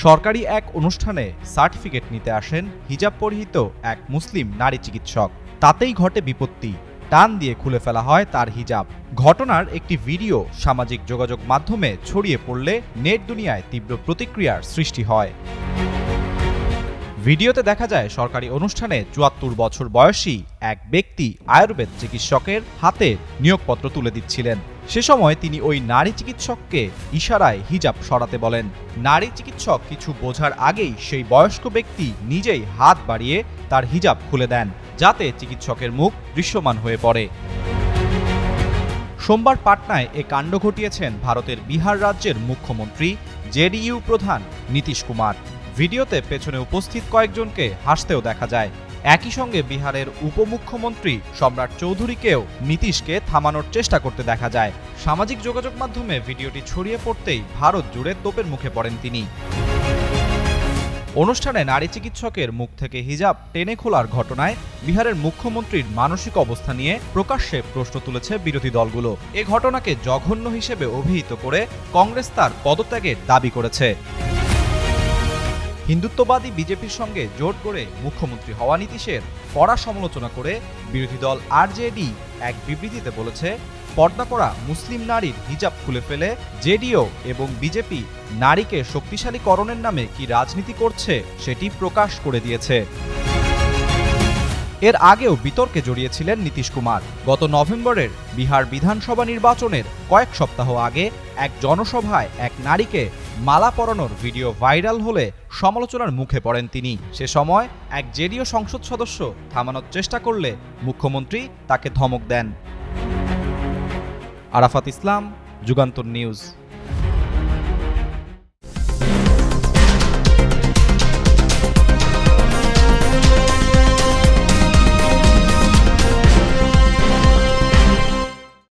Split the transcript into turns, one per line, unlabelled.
সরকারি এক অনুষ্ঠানে সার্টিফিকেট নিতে আসেন হিজাব পরিহিত এক মুসলিম নারী চিকিৎসক। তাতেই ঘটে বিপত্তি। টান দিয়ে খুলে ফেলা হয় তার হিজাব। ঘটনার একটি ভিডিও সামাজিক যোগাযোগ মাধ্যমে ছড়িয়ে পড়লে নেট দুনিয়ায় তীব্র প্রতিক্রিয়ার সৃষ্টি হয়। ভিডিওতে দেখা যায় সরকারি অনুষ্ঠানে ৭৪ বছর বয়সী এক ব্যক্তি আয়ুর্বেদ চিকিৎসকের হাতে নিয়োগপত্র তুলে দিচ্ছিলেন। সে সময় তিনি ওই নারী চিকিৎসককে ইশারায় হিজাব সরাতে বলেন। নারী চিকিৎসক কিছু বোঝার আগেই সেই বয়স্ক ব্যক্তি নিজেই হাত বাড়িয়ে তার হিজাব খুলে দেন, যাতে চিকিৎসকের মুখ দৃশ্যমান হয়ে পড়ে। সোমবার পাটনায় এ কাণ্ড ঘটিয়েছেন ভারতের বিহার রাজ্যের মুখ্যমন্ত্রী জেডিইউ প্রধান নীতিশ কুমার। ভিডিওতে পেছনে উপস্থিত কয়েকজনকে হাসতেও দেখা যায়। একই সঙ্গে বিহারের উপমুখ্যমন্ত্রী সম্রাট চৌধুরীকেও নীতিশকে থামানোর চেষ্টা করতে দেখা যায়। সামাজিক যোগাযোগ মাধ্যমে ভিডিওটি ছড়িয়ে পড়তেই ভারত জুড়ে তোপের মুখে পড়েন তিনি। অনুষ্ঠানে নারী চিকিৎসকের মুখ থেকে হিজাব টেনে খোলার ঘটনায় বিহারের মুখ্যমন্ত্রীর মানসিক অবস্থা নিয়ে প্রকাশ্যে প্রশ্ন তুলেছে বিরোধী দলগুলো। এ ঘটনাকে জঘন্য হিসেবে অভিহিত করে কংগ্রেস তার পদত্যাগের দাবি করেছে। হিন্দুত্ববাদী বিজেপির সঙ্গে জোট করে মুখ্যমন্ত্রী হওয়া নীতিশের কড়া সমালোচনা করে বিরোধী দল আরজেডি এক বিবৃতিতে বলেছে, পর্দা করা মুসলিম নারীর হিজাব খুলে ফেলে জেডিইউ এবং বিজেপি নারীকে শক্তিশালীকরণের নামে কি রাজনীতি করছে সেটি প্রকাশ করে দিয়েছে। এর আগেও বিতর্কে জড়িয়েছিলেন নীতিশ কুমার। গত নভেম্বরের বিহার বিধানসভা নির্বাচনের কয়েক সপ্তাহ আগে এক জনসভায় এক নারীকে মালা পরানোর ভিডিও ভাইরাল হলে সমালোচনার মুখে পড়েন তিনি। সে সময় এক জেডিইউ সংসদ সদস্য থামানোর চেষ্টা করলে মুখ্যমন্ত্রী তাকে ধমক দেন। আরাফাত ইসলাম, যুগান্তর নিউজ।